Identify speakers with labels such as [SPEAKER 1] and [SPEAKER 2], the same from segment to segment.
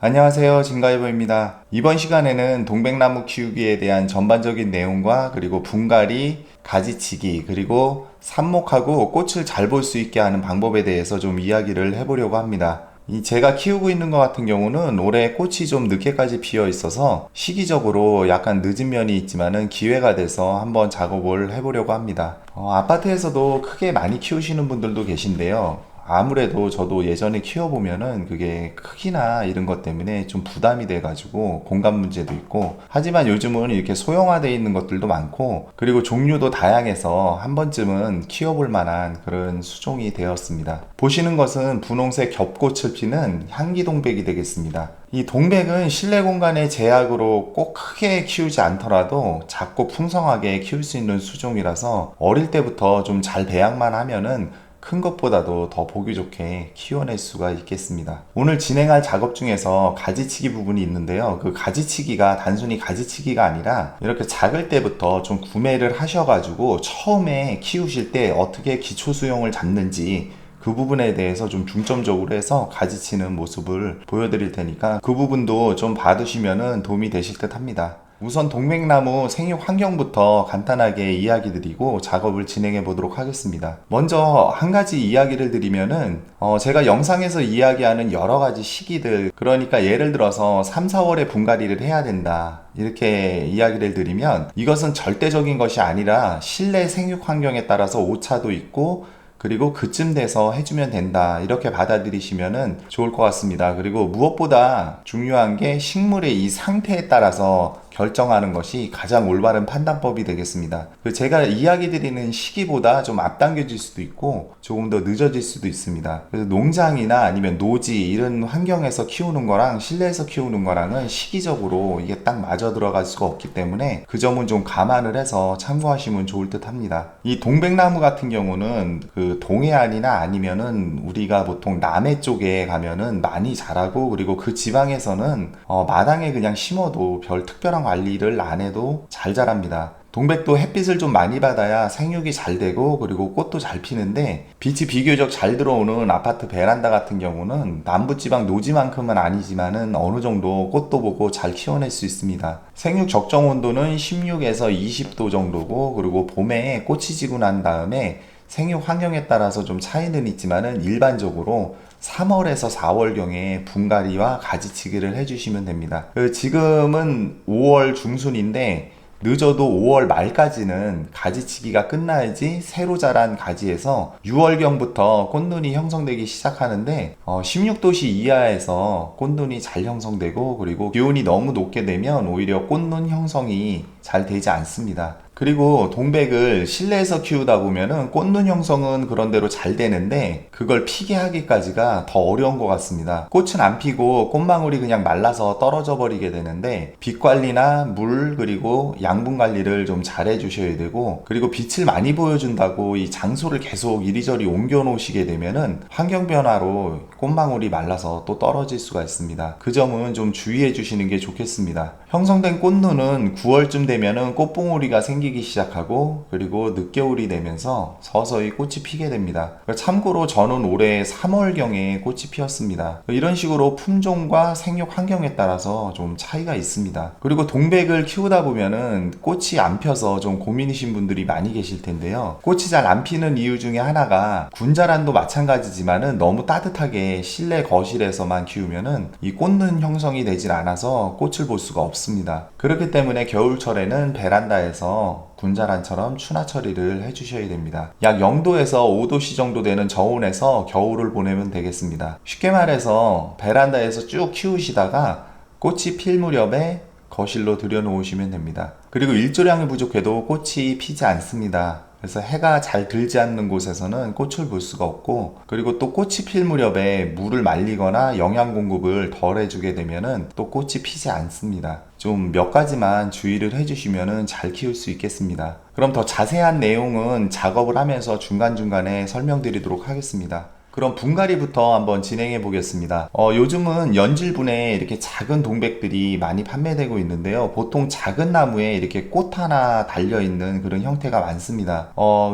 [SPEAKER 1] 안녕하세요, 진가이버입니다. 이번 시간에는 동백나무 키우기에 대한 전반적인 내용과 그리고 분갈이, 가지치기, 그리고 삽목하고 꽃을 잘 볼 수 있게 하는 방법에 대해서 좀 이야기를 해보려고 합니다. 제가 키우고 있는 것 같은 경우는 올해 꽃이 좀 늦게까지 피어 있어서 시기적으로 약간 늦은 면이 있지만은 기회가 돼서 한번 작업을 해보려고 합니다. 아파트에서도 크게 많이 키우시는 분들도 계신데요. 아무래도 저도 예전에 키워보면은 그게 크기나 이런 것 때문에 좀 부담이 돼가지고 공간 문제도 있고, 하지만 요즘은 이렇게 소형화되어 있는 것들도 많고 그리고 종류도 다양해서 한 번쯤은 키워볼 만한 그런 수종이 되었습니다. 보시는 것은 분홍색 겹꽃을 피는 향기동백이 되겠습니다. 이 동백은 실내 공간의 제약으로 꼭 크게 키우지 않더라도 작고 풍성하게 키울 수 있는 수종이라서 어릴 때부터 좀 잘 배양만 하면은 큰 것보다도 더 보기 좋게 키워낼 수가 있겠습니다. 오늘 진행할 작업 중에서 가지치기 부분이 있는데요. 그 가지치기가 단순히 가지치기가 아니라 이렇게 작을 때부터 좀 구매를 하셔가지고 처음에 키우실 때 어떻게 기초 수용을 잡는지 그 부분에 대해서 좀 중점적으로 해서 가지치는 모습을 보여드릴 테니까 그 부분도 좀 봐두시면 도움이 되실 듯 합니다. 우선 동백나무 생육 환경부터 간단하게 이야기 드리고 작업을 진행해 보도록 하겠습니다. 먼저 한 가지 이야기를 드리면은 제가 영상에서 이야기하는 여러 가지 시기들, 그러니까 예를 들어서 3, 4월에 분갈이를 해야 된다 이렇게 이야기를 드리면 이것은 절대적인 것이 아니라 실내 생육 환경에 따라서 오차도 있고 그리고 그쯤 돼서 해주면 된다 이렇게 받아들이시면 좋을 것 같습니다. 그리고 무엇보다 중요한 게 식물의 이 상태에 따라서 결정하는 것이 가장 올바른 판단법이 되겠습니다. 제가 이야기 드리는 시기보다 좀 앞당겨질 수도 있고 조금 더 늦어질 수도 있습니다. 그래서 농장이나 아니면 노지 이런 환경에서 키우는 거랑 실내에서 키우는 거랑은 시기적으로 이게 딱 맞아 들어갈 수가 없기 때문에 그 점은 좀 감안을 해서 참고하시면 좋을 듯 합니다. 이 동백나무 같은 경우는 그 동해안이나 아니면은 우리가 보통 남해 쪽에 가면은 많이 자라고, 그리고 그 지방에서는 마당에 그냥 심어도 별 특별한 관리를 안 해도 잘 자랍니다. 동백도 햇빛을 좀 많이 받아야 생육이 잘 되고 그리고 꽃도 잘 피는데, 빛이 비교적 잘 들어오는 아파트 베란다 같은 경우는 남부지방 노지만큼은 아니지만은 어느 정도 꽃도 보고 잘 키워낼 수 있습니다. 생육 적정 온도는 16에서 20도 정도고, 그리고 봄에 꽃이 지고 난 다음에 생육 환경에 따라서 좀 차이는 있지만은 일반적으로 3월에서 4월경에 분갈이와 가지치기를 해주시면 됩니다. 지금은 5월 중순인데 늦어도 5월 말까지는 가지치기가 끝나야지 새로 자란 가지에서 6월경부터 꽃눈이 형성되기 시작하는데 16도씨 이하에서 꽃눈이 잘 형성되고, 그리고 기온이 너무 높게 되면 오히려 꽃눈 형성이 잘 되지 않습니다. 그리고 동백을 실내에서 키우다 보면은 꽃눈 형성은 그런대로 잘 되는데 그걸 피게 하기까지가 더 어려운 것 같습니다. 꽃은 안 피고 꽃망울이 그냥 말라서 떨어져 버리게 되는데 빛 관리나 물 그리고 양분 관리를 좀 잘 해주셔야 되고, 그리고 빛을 많이 보여준다고 이 장소를 계속 이리저리 옮겨 놓으시게 되면은 환경 변화로 꽃망울이 말라서 또 떨어질 수가 있습니다. 그 점은 좀 주의해 주시는 게 좋겠습니다. 형성된 꽃눈은 9월쯤 되면은 꽃봉오리가 생기기 시작하고, 그리고 늦겨울이 되면서 서서히 꽃이 피게 됩니다. 참고로 저는 올해 3월경에 꽃이 피었습니다. 이런 식으로 품종과 생육 환경에 따라서 좀 차이가 있습니다. 그리고 동백을 키우다 보면은 꽃이 안 펴서 좀 고민이신 분들이 많이 계실 텐데요. 꽃이 잘 안 피는 이유 중에 하나가 군자란도 마찬가지지만은 너무 따뜻하게 실내 거실에서만 키우면은 이 꽃눈 형성이 되질 않아서 꽃을 볼 수가 없습니다. 그렇기 때문에 겨울철에는 베란다에서 군자란처럼 추나 처리를 해주셔야 됩니다. 약 0도에서 5도씨 정도 되는 저온에서 겨울을 보내면 되겠습니다. 쉽게 말해서 베란다에서 쭉 키우시다가 꽃이 필 무렵에 거실로 들여놓으시면 됩니다. 그리고 일조량이 부족해도 꽃이 피지 않습니다. 그래서 해가 잘 들지 않는 곳에서는 꽃을 볼 수가 없고, 그리고 또 꽃이 필 무렵에 물을 말리거나 영양 공급을 덜 해주게 되면은 또 꽃이 피지 않습니다. 좀 몇 가지만 주의를 해주시면은 잘 키울 수 있겠습니다. 그럼 더 자세한 내용은 작업을 하면서 중간중간에 설명드리도록 하겠습니다. 그럼 분갈이부터 한번 진행해 보겠습니다. 요즘은 연질분에 이렇게 작은 동백들이 많이 판매되고 있는데요. 보통 작은 나무에 이렇게 꽃 하나 달려있는 그런 형태가 많습니다.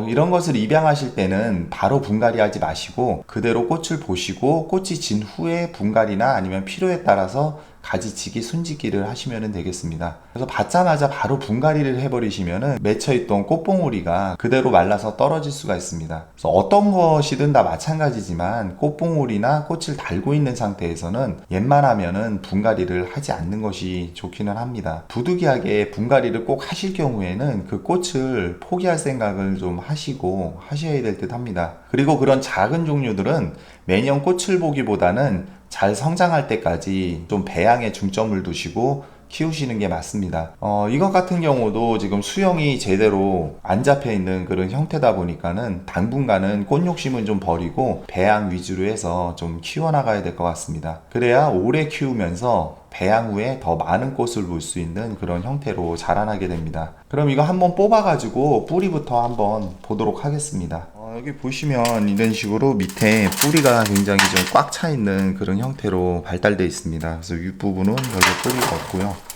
[SPEAKER 1] 이런 것을 입양하실 때는 바로 분갈이 하지 마시고 그대로 꽃을 보시고 꽃이 진 후에 분갈이나 아니면 필요에 따라서 가지치기, 순지기를 하시면 되겠습니다. 그래서 받자마자 바로 분갈이를 해버리시면은 맺혀있던 꽃봉오리가 그대로 말라서 떨어질 수가 있습니다. 그래서 어떤 것이든 다 마찬가지지만 꽃봉오리나 꽃을 달고 있는 상태에서는 웬만하면은 분갈이를 하지 않는 것이 좋기는 합니다. 부득이하게 분갈이를 꼭 하실 경우에는 그 꽃을 포기할 생각을 좀 하시고 하셔야 될 듯 합니다. 그리고 그런 작은 종류들은 매년 꽃을 보기보다는 잘 성장할 때까지 좀 배양에 중점을 두시고 키우시는 게 맞습니다. 이것 같은 경우도 지금 수영이 제대로 안 잡혀 있는 그런 형태다 보니까는 당분간은 꽃 욕심은 좀 버리고 배양 위주로 해서 좀 키워나가야 될 것 같습니다. 그래야 오래 키우면서 배양 후에 더 많은 꽃을 볼 수 있는 그런 형태로 자라나게 됩니다. 그럼 이거 한번 뽑아가지고 뿌리부터 한번 보도록 하겠습니다. 여기 보시면 이런 식으로 밑에 뿌리가 굉장히 좀 꽉 차 있는 그런 형태로 발달되어 있습니다. 그래서 윗부분은 별로 뿌리가 없고요.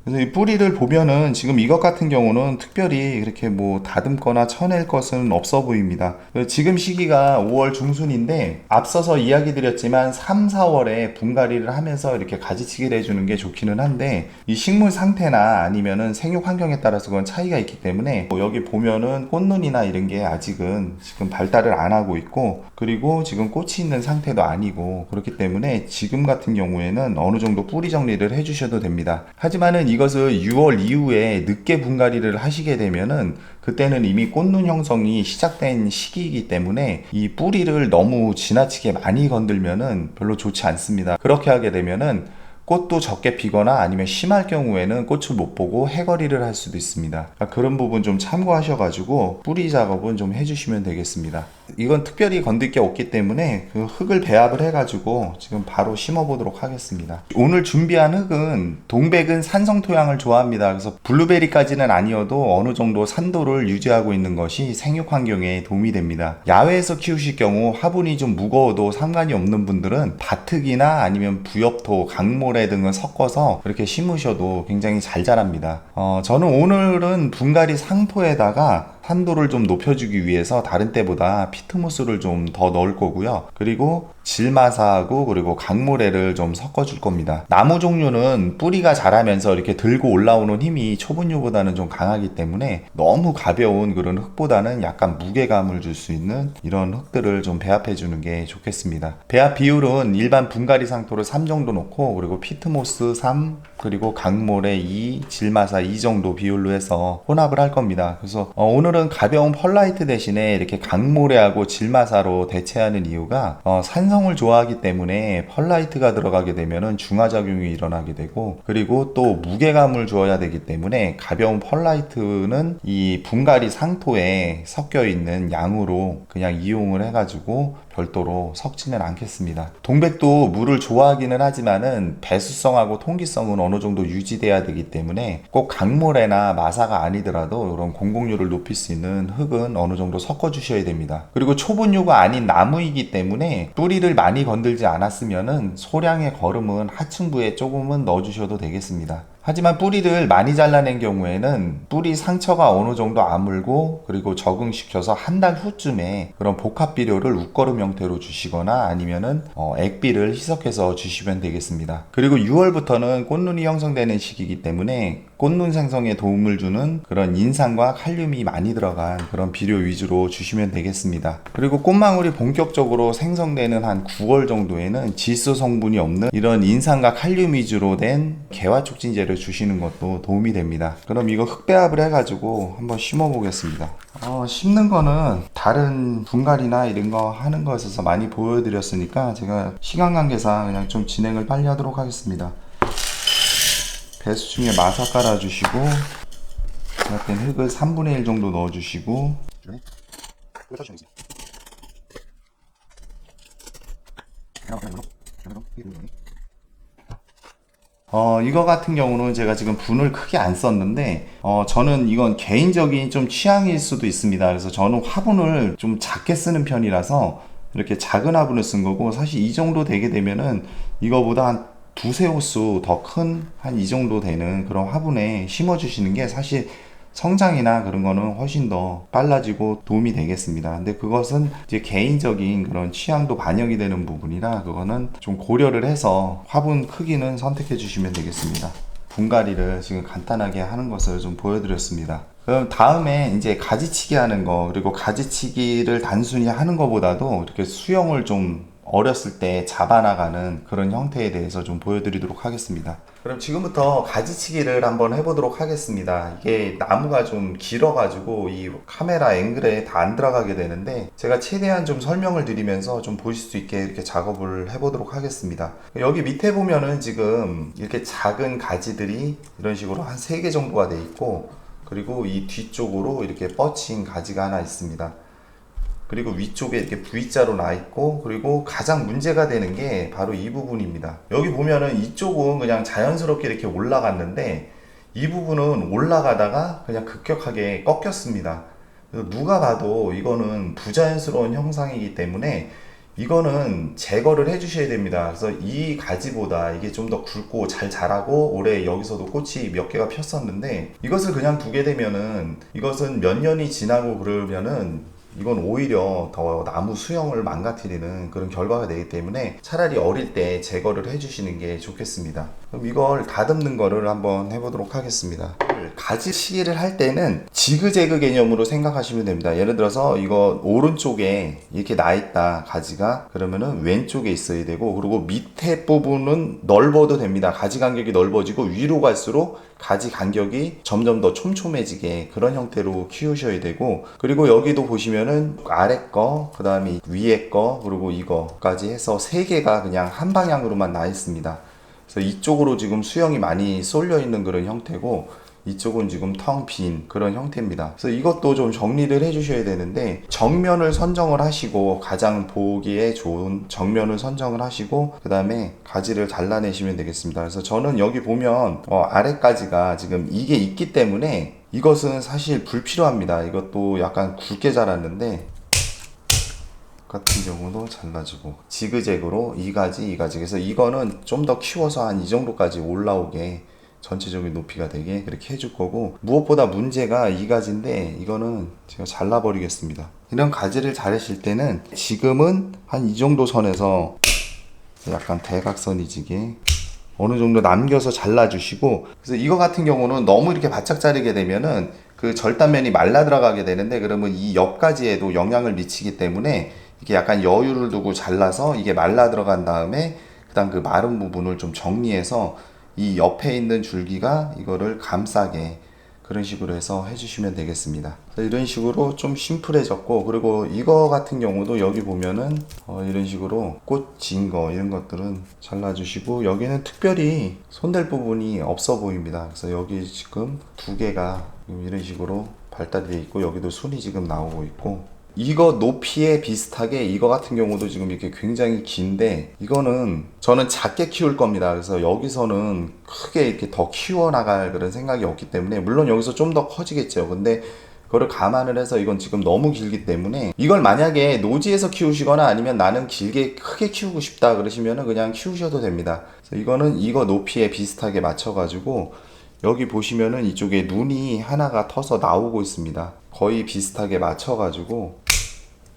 [SPEAKER 1] 그래서 이 뿌리를 보면은 지금 이것 같은 경우는 특별히 그렇게 뭐 다듬거나 쳐낼 것은 없어 보입니다. 지금 시기가 5월 중순인데 앞서서 이야기 드렸지만 3, 4월에 분갈이를 하면서 이렇게 가지치기를 해주는 게 좋기는 한데 이 식물 상태나 아니면은 생육 환경에 따라서 그런 차이가 있기 때문에 여기 보면은 꽃눈이나 이런 게 아직은 지금 발달을 안 하고 있고 그리고 지금 꽃이 있는 상태도 아니고 그렇기 때문에 지금 같은 경우에는 어느 정도 뿌리 정리를 해주셔도 됩니다. 하지만은 이것을 6월 이후에 늦게 분갈이를 하시게 되면은 그때는 이미 꽃눈 형성이 시작된 시기이기 때문에 이 뿌리를 너무 지나치게 많이 건들면은 별로 좋지 않습니다. 그렇게 하게 되면은 꽃도 적게 피거나 아니면 심할 경우에는 꽃을 못 보고 해거리를 할 수도 있습니다. 그러니까 그런 부분 좀 참고하셔가지고 뿌리 작업은 좀 해주시면 되겠습니다. 이건 특별히 건들 게 없기 때문에 그 흙을 배합을 해가지고 지금 바로 심어 보도록 하겠습니다. 오늘 준비한 흙은 동백은 산성 토양을 좋아합니다. 그래서 블루베리까지는 아니어도 어느 정도 산도를 유지하고 있는 것이 생육 환경에 도움이 됩니다. 야외에서 키우실 경우 화분이 좀 무거워도 상관이 없는 분들은 밭흙이나 아니면 부엽토, 강모래 등을 섞어서 그렇게 심으셔도 굉장히 잘 자랍니다. 저는 오늘은 분갈이 상토에다가 산도를 좀 높여주기 위해서 다른 때보다 피트모스를 좀 더 넣을 거고요. 그리고 질마사하고 그리고 강모래를 좀 섞어줄 겁니다. 나무 종류는 뿌리가 자라면서 이렇게 들고 올라오는 힘이 초분유보다는 좀 강하기 때문에 너무 가벼운 그런 흙보다는 약간 무게감을 줄 수 있는 이런 흙들을 좀 배합해 주는 게 좋겠습니다. 배합 비율은 일반 분갈이 상토를 3 정도 넣고 그리고 피트모스 3 그리고 강모래 2, 질마사 2 정도 비율로 해서 혼합을 할 겁니다. 그래서 오늘은 가벼운 펄라이트 대신에 이렇게 강모래하고 질마사로 대체하는 이유가 산성을 좋아하기 때문에 펄라이트가 들어가게 되면은 중화작용이 일어나게 되고 그리고 또 무게감을 주어야 되기 때문에 가벼운 펄라이트는 이 분갈이 상토에 섞여 있는 양으로 그냥 이용을 해가지고 별도로 섞지는 않겠습니다. 동백도 물을 좋아하기는 하지만은 배수성하고 통기성은 어느 정도 유지돼야 되기 때문에 꼭 강모래나 마사가 아니더라도 이런 공공률을 높일 수 있는 흙은 어느 정도 섞어 주셔야 됩니다. 그리고 초분유가 아닌 나무이기 때문에 뿌리를 많이 건들지 않았으면은 소량의 거름은 하층부에 조금은 넣어 주셔도 되겠습니다. 하지만 뿌리를 많이 잘라낸 경우에는 뿌리 상처가 어느 정도 아물고 그리고 적응시켜서 한 달 후쯤에 그런 복합 비료를 웃거름 형태로 주시거나 아니면은 액비를 희석해서 주시면 되겠습니다. 그리고 6월부터는 꽃눈이 형성되는 시기이기 때문에 꽃눈 생성에 도움을 주는 그런 인산과 칼륨이 많이 들어간 그런 비료 위주로 주시면 되겠습니다. 그리고 꽃망울이 본격적으로 생성되는 한 9월 정도에는 질소 성분이 없는 이런 인산과 칼륨 위주로 된 개화 촉진제를 주시는 것도 도움이 됩니다. 그럼 이거 흙배합을 해가지고 한번 심어 보겠습니다. 심는 거는 다른 분갈이나 이런 거 하는 거에 있어서 많이 보여드렸으니까 제가 시간 관계상 그냥 좀 진행을 빨리 하도록 하겠습니다. 배수 중에 마사 깔아주시고 배합된 흙을 3분의 1 정도 넣어주시고 이거 같은 경우는 제가 지금 분을 크게 안 썼는데 저는 이건 개인적인 좀 취향일 수도 있습니다. 그래서 저는 화분을 좀 작게 쓰는 편이라서 이렇게 작은 화분을 쓴 거고, 사실 이 정도 되게 되면은 이거보다 한 두세 호수 더 큰 한 이 정도 되는 그런 화분에 심어 주시는 게 사실 성장이나 그런 거는 훨씬 더 빨라지고 도움이 되겠습니다. 근데 그것은 이제 개인적인 그런 취향도 반영이 되는 부분이라 그거는 좀 고려를 해서 화분 크기는 선택해 주시면 되겠습니다. 분갈이를 지금 간단하게 하는 것을 좀 보여드렸습니다. 그럼 다음에 이제 가지치기 하는 거, 그리고 가지치기를 단순히 하는 것보다도 이렇게 수영을 좀 어렸을 때 잡아나가는 그런 형태에 대해서 좀 보여드리도록 하겠습니다. 그럼 지금부터 가지치기를 한번 해보도록 하겠습니다. 이게 나무가 좀 길어가지고 이 카메라 앵글에 다 안 들어가게 되는데, 제가 최대한 좀 설명을 드리면서 좀 보실 수 있게 이렇게 작업을 해보도록 하겠습니다. 여기 밑에 보면은 지금 이렇게 작은 가지들이 이런 식으로 한 3개 정도가 돼 있고, 그리고 이 뒤쪽으로 이렇게 뻗친 가지가 하나 있습니다. 그리고 위쪽에 이렇게 V자로 나 있고, 그리고 가장 문제가 되는 게 바로 이 부분입니다. 여기 보면은 이쪽은 그냥 자연스럽게 이렇게 올라갔는데, 이 부분은 올라가다가 그냥 급격하게 꺾였습니다. 그래서 누가 봐도 이거는 부자연스러운 형상이기 때문에 이거는 제거를 해 주셔야 됩니다. 그래서 이 가지보다 이게 좀 더 굵고 잘 자라고 올해 여기서도 꽃이 몇 개가 폈었는데, 이것을 그냥 두게 되면은, 이것은 몇 년이 지나고 그러면은 이건 오히려 더 나무 수영을 망가뜨리는 그런 결과가 되기 때문에 차라리 어릴 때 제거를 해주시는 게 좋겠습니다. 그럼 이걸 다듬는 거를 한번 해보도록 하겠습니다. 가지치기를 할 때는 지그재그 개념으로 생각하시면 됩니다. 예를 들어서 이거 오른쪽에 이렇게 나 있다 가지가, 그러면은 왼쪽에 있어야 되고, 그리고 밑에 부분은 넓어도 됩니다. 가지 간격이 넓어지고 위로 갈수록 가지 간격이 점점 더 촘촘해지게 그런 형태로 키우셔야 되고, 그리고 여기도 보시면은 아래 거, 그 다음에 위에 거, 그리고 이거까지 해서 3개가 그냥 한 방향으로만 나 있습니다. 그래서 이쪽으로 지금 수영이 많이 쏠려 있는 그런 형태고, 이쪽은 지금 텅 빈 그런 형태입니다. 그래서 이것도 좀 정리를 해 주셔야 되는데, 정면을 선정을 하시고, 가장 보기에 좋은 정면을 선정을 하시고, 그 다음에 가지를 잘라내시면 되겠습니다. 그래서 저는 여기 보면 아래까지가 지금 이게 있기 때문에 이것은 사실 불필요합니다. 이것도 약간 굵게 자랐는데 같은 경우도 잘라주고, 지그재그로 이 가지 그래서 이거는 좀 더 키워서 한 이 정도까지 올라오게 전체적인 높이가 되게 그렇게 해줄 거고, 무엇보다 문제가 이 가지인데 이거는 제가 잘라버리겠습니다. 이런 가지를 자르실 때는 지금은 한 이 정도 선에서 약간 대각선이지게 어느 정도 남겨서 잘라주시고, 그래서 이거 같은 경우는 너무 이렇게 바짝 자르게 되면은 그 절단면이 말라 들어가게 되는데, 그러면 이 옆가지에도 영향을 미치기 때문에 이렇게 약간 여유를 두고 잘라서 이게 말라 들어간 다음에 그다음 그 마른 부분을 좀 정리해서 이 옆에 있는 줄기가 이거를 감싸게 그런 식으로 해서 해주시면 되겠습니다. 이런 식으로 좀 심플해졌고, 그리고 이거 같은 경우도 여기 보면은 이런 식으로 꽃 진 거 이런 것들은 잘라주시고, 여기는 특별히 손댈 부분이 없어 보입니다. 그래서 여기 지금 2개가 이런 식으로 발달이 되어 있고, 여기도 순이 지금 나오고 있고, 이거 높이에 비슷하게 이거 같은 경우도 지금 이렇게 굉장히 긴데, 이거는 저는 작게 키울 겁니다. 그래서 여기서는 크게 이렇게 더 키워나갈 그런 생각이 없기 때문에, 물론 여기서 좀 더 커지겠죠. 근데 그거를 감안을 해서 이건 지금 너무 길기 때문에, 이걸 만약에 노지에서 키우시거나 아니면 나는 길게 크게 키우고 싶다 그러시면은 그냥 키우셔도 됩니다. 그래서 이거는 이거 높이에 비슷하게 맞춰가지고, 여기 보시면은 이쪽에 눈이 하나가 터서 나오고 있습니다. 거의 비슷하게 맞춰가지고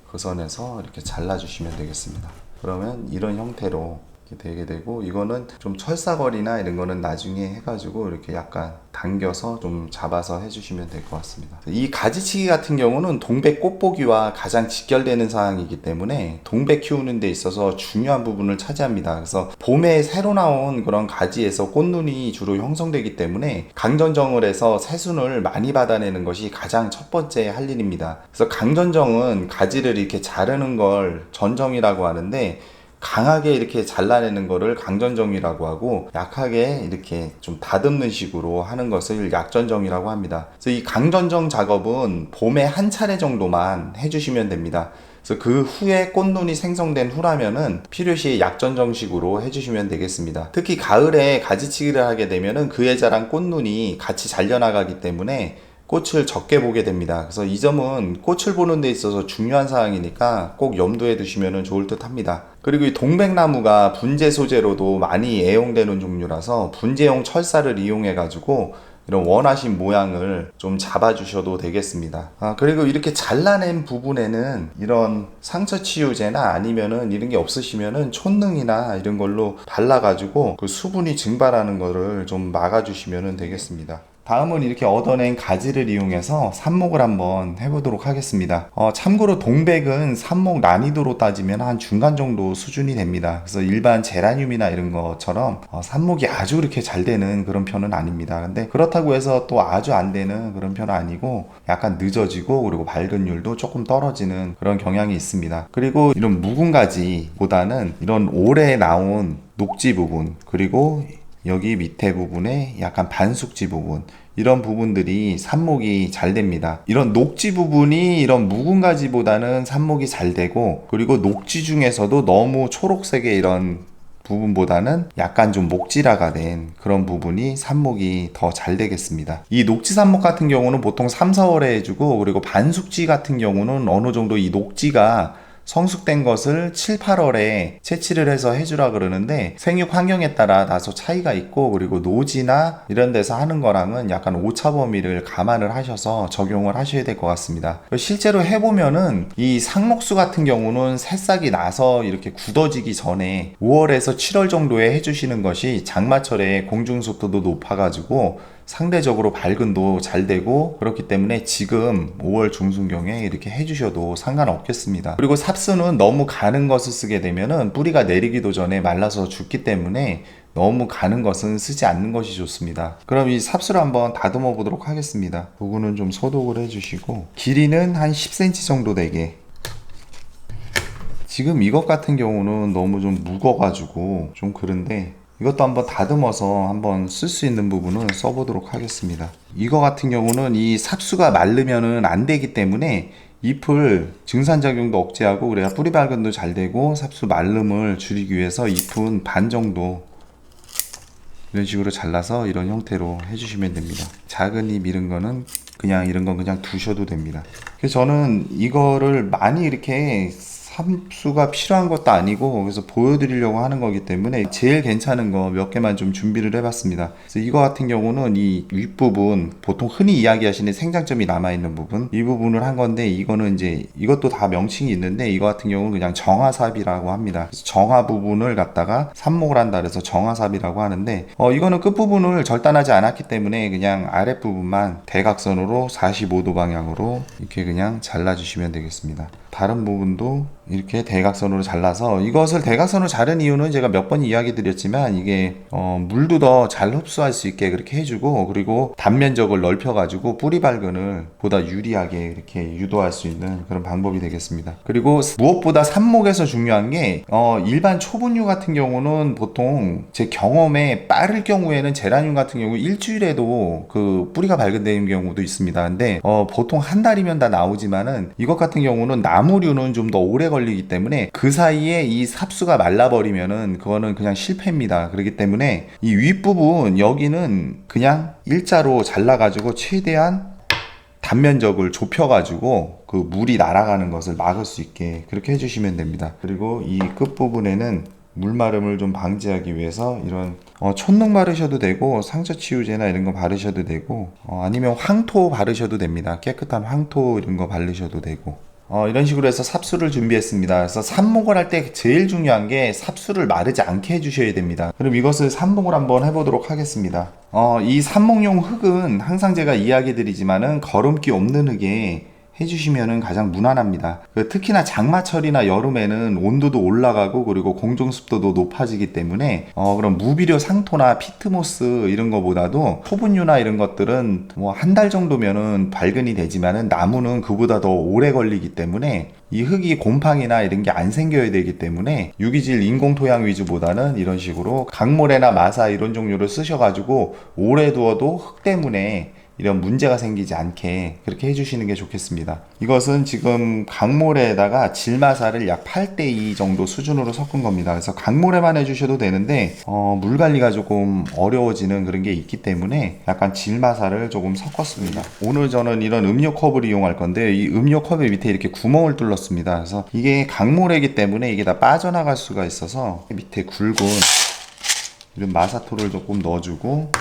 [SPEAKER 1] 그 선에서 이렇게 잘라주시면 되겠습니다. 그러면 이런 형태로 이렇게 되게 되고, 이거는 좀 철사거리나 이런 거는 나중에 해가지고 이렇게 약간 당겨서 좀 잡아서 해주시면 될 것 같습니다. 이 가지치기 같은 경우는 동백 꽃보기와 가장 직결되는 사항이기 때문에 동백 키우는 데 있어서 중요한 부분을 차지합니다. 그래서 봄에 새로 나온 그런 가지에서 꽃눈이 주로 형성되기 때문에 강전정을 해서 새순을 많이 받아내는 것이 가장 첫 번째 할 일입니다. 그래서 강전정은 가지를 이렇게 자르는 걸 전정이라고 하는데, 강하게 이렇게 잘라내는 거를 강전정이라고 하고, 약하게 이렇게 좀 다듬는 식으로 하는 것을 약전정이라고 합니다. 그래서 이 강전정 작업은 봄에 한 차례 정도만 해주시면 됩니다. 그래서 그 후에 꽃눈이 생성된 후라면은 필요시 약전정식으로 해주시면 되겠습니다. 특히 가을에 가지치기를 하게 되면은 그에 자란 꽃눈이 같이 잘려나가기 때문에 꽃을 적게 보게 됩니다. 그래서 이 점은 꽃을 보는 데 있어서 중요한 사항이니까 꼭 염두에 두시면 좋을 듯 합니다. 그리고 이 동백나무가 분재 소재로도 많이 애용되는 종류라서 분재용 철사를 이용해 가지고 이런 원하신 모양을 좀 잡아주셔도 되겠습니다. 그리고 이렇게 잘라낸 부분에는 이런 상처 치유제나 아니면은 이런 게 없으시면은 촌능이나 이런 걸로 발라가지고 그 수분이 증발하는 거를 좀 막아주시면 되겠습니다. 다음은 이렇게 얻어낸 가지를 이용해서 삽목을 한번 해보도록 하겠습니다. 참고로 동백은 삽목 난이도로 따지면 한 중간 정도 수준이 됩니다. 그래서 일반 제라늄이나 이런 것처럼 삽목이 아주 그렇게 잘 되는 그런 편은 아닙니다. 근데 그렇다고 해서 또 아주 안 되는 그런 편은 아니고 약간 늦어지고 그리고 발근율도 조금 떨어지는 그런 경향이 있습니다. 그리고 이런 묵은 가지보다는 이런 오래 나온 녹지 부분, 그리고 여기 밑에 부분에 약간 반숙지 부분, 이런 부분들이 삽목이 잘 됩니다. 이런 녹지 부분이 이런 묵은 가지보다는 삽목이 잘 되고, 그리고 녹지 중에서도 너무 초록색의 이런 부분보다는 약간 좀 목질화가 된 그런 부분이 삽목이 더 잘 되겠습니다. 이 녹지 삽목 같은 경우는 보통 3, 4월에 해주고, 그리고 반숙지 같은 경우는 어느 정도 이 녹지가 성숙된 것을 7, 8월에 채취를 해서 해주라 그러는데 생육 환경에 따라 다소 차이가 있고, 그리고 노지나 이런 데서 하는 거랑은 약간 오차 범위를 감안을 하셔서 적용을 하셔야 될 것 같습니다. 실제로 해보면은 이 상록수 같은 경우는 새싹이 나서 이렇게 굳어지기 전에 5월에서 7월 정도에 해주시는 것이 장마철에 공중습도도 높아가지고 상대적으로 발근도 잘 되고, 그렇기 때문에 지금 5월 중순경에 이렇게 해주셔도 상관없겠습니다. 그리고 삽수는 너무 가는 것을 쓰게 되면은 뿌리가 내리기도 전에 말라서 죽기 때문에 너무 가는 것은 쓰지 않는 것이 좋습니다. 그럼 이 삽수를 한번 다듬어 보도록 하겠습니다. 부분은 좀 소독을 해주시고, 길이는 한 10cm 정도 되게. 지금 이것 같은 경우는 너무 좀 묵어가지고 좀 그런데, 이것도 한번 다듬어서 한번 쓸 수 있는 부분을 써보도록 하겠습니다. 이거 같은 경우는 이 삽수가 마르면은 안 되기 때문에 잎을 증산작용도 억제하고 그래야 뿌리 발근도 잘 되고 삽수 마름을 줄이기 위해서 잎은 반 정도 이런 식으로 잘라서 이런 형태로 해주시면 됩니다. 작은 잎 이런 거는 그냥 이런 건 그냥 두셔도 됩니다. 그래서 저는 이거를 많이 이렇게 삽수가 필요한 것도 아니고 그래서 보여드리려고 하는 거기 때문에 제일 괜찮은 거 몇 개만 좀 준비를 해봤습니다. 그래서 이거 같은 경우는 이 윗부분, 보통 흔히 이야기하시는 생장점이 남아있는 부분, 이 부분을 한 건데, 이거는 이제 이것도 다 명칭이 있는데 이거 같은 경우는 그냥 정화삽이라고 합니다. 그래서 정화 부분을 갖다가 삽목을 한다 그래서 정화삽이라고 하는데, 이거는 끝부분을 절단하지 않았기 때문에 그냥 아랫부분만 대각선으로 45도 방향으로 이렇게 그냥 잘라주시면 되겠습니다. 다른 부분도 이렇게 대각선으로 잘라서, 이것을 대각선으로 자른 이유는 제가 몇 번 이야기 드렸지만 이게 물도 더 잘 흡수할 수 있게 그렇게 해주고, 그리고 단면적을 넓혀 가지고 뿌리 발근을 보다 유리하게 이렇게 유도할 수 있는 그런 방법이 되겠습니다. 그리고 무엇보다 삽목에서 중요한 게 일반 초분류 같은 경우는 보통 제 경험에 빠를 경우에는 제라늄 같은 경우 일주일에도 그 뿌리가 발근되는 경우도 있습니다. 근데 보통 한 달이면 다 나오지만은 이것 같은 경우는 나무류는 좀 더 오래 걸리기 때문에 그 사이에 이 삽수가 말라버리면은 그거는 그냥 실패입니다. 그렇기 때문에 이 윗부분 여기는 그냥 일자로 잘라가지고 최대한 단면적을 좁혀가지고 그 물이 날아가는 것을 막을 수 있게 그렇게 해주시면 됩니다. 그리고 이 끝부분에는 물마름을 좀 방지하기 위해서 이런 촌농 바르셔도 되고 상처 치유제나 이런 거 바르셔도 되고 아니면 황토 바르셔도 됩니다. 깨끗한 황토 이런 거 바르셔도 되고 이런 식으로 해서 삽수를 준비했습니다. 그래서 삽목을 할 때 제일 중요한 게 삽수를 마르지 않게 해주셔야 됩니다. 그럼 이것을 삽목을 한번 해보도록 하겠습니다. 이 삽목용 흙은 항상 제가 이야기 드리지만은 거름기 없는 흙에 해주시면은 가장 무난합니다. 특히나 장마철이나 여름에는 온도도 올라가고 그리고 공중습도도 높아지기 때문에 그럼 무비료 상토나 피트모스 이런 거보다도 토분유나 이런 것들은 뭐 한 달 정도면은 발근이 되지만은 나무는 그보다 더 오래 걸리기 때문에 이 흙이 곰팡이나 이런 게 안 생겨야 되기 때문에 유기질 인공토양 위주보다는 이런 식으로 강모래나 마사 이런 종류를 쓰셔가지고 오래 두어도 흙 때문에 이런 문제가 생기지 않게 그렇게 해주시는 게 좋겠습니다. 이것은 지금 강물에다가 질마사를 약 8:2 정도 수준으로 섞은 겁니다. 그래서 강물에만 해주셔도 되는데 물 관리가 조금 어려워지는 그런 게 있기 때문에 약간 질마사를 조금 섞었습니다. 오늘 저는 이런 음료컵을 이용할 건데 이 음료컵의 밑에 이렇게 구멍을 뚫었습니다. 그래서 이게 강물이기 때문에 이게 다 빠져나갈 수가 있어서 밑에 굵은 이런 마사토를 조금 넣어주고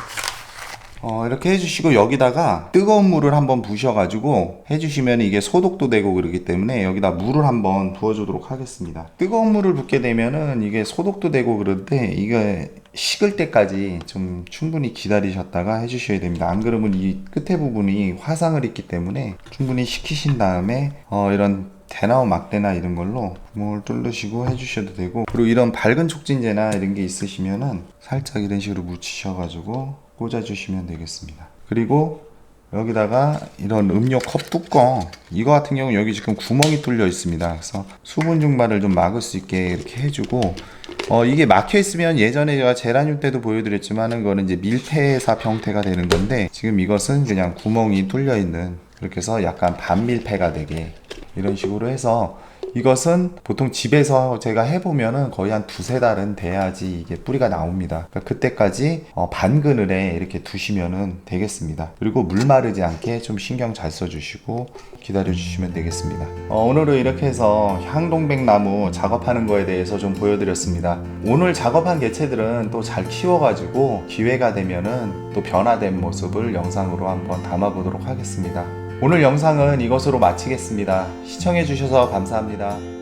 [SPEAKER 1] 이렇게 해주시고 여기다가 뜨거운 물을 한번 부셔가지고 해주시면 이게 소독도 되고 그러기 때문에 여기다 물을 한번 부어주도록 하겠습니다. 뜨거운 물을 붓게 되면은 이게 소독도 되고 그런데 이게 식을 때까지 좀 충분히 기다리셨다가 해주셔야 됩니다. 안 그러면 이 끝에 부분이 화상을 입기 때문에 충분히 식히신 다음에 이런 대나무 막대나 이런 걸로 구멍을 뚫으시고 해주셔도 되고, 그리고 이런 밝은 촉진제나 이런 게 있으시면은 살짝 이런 식으로 묻히셔가지고 꽂아주시면 되겠습니다. 그리고 여기다가 이런 음료 컵 뚜껑, 이거 같은 경우 여기 지금 구멍이 뚫려 있습니다. 그래서 수분 증발을 좀 막을 수 있게 이렇게 해주고, 이게 막혀 있으면 예전에 제가 제라늄 때도 보여드렸지만은 그거는 이제 밀폐삽 형태가 되는 건데, 지금 이것은 그냥 구멍이 뚫려 있는, 그렇게 해서 약간 반밀폐가 되게 이런 식으로 해서, 이것은 보통 집에서 제가 해보면은 거의 한 2-3달은 돼야지 이게 뿌리가 나옵니다. 그러니까 그때까지 반그늘에 이렇게 두시면은 되겠습니다. 그리고 물 마르지 않게 좀 신경 잘 써주시고 기다려주시면 되겠습니다. 오늘은 이렇게 해서 향동백나무 작업하는 거에 대해서 좀 보여드렸습니다. 오늘 작업한 개체들은 또 잘 키워가지고 기회가 되면은 또 변화된 모습을 영상으로 한번 담아보도록 하겠습니다. 오늘 영상은 이것으로 마치겠습니다. 시청해주셔서 감사합니다.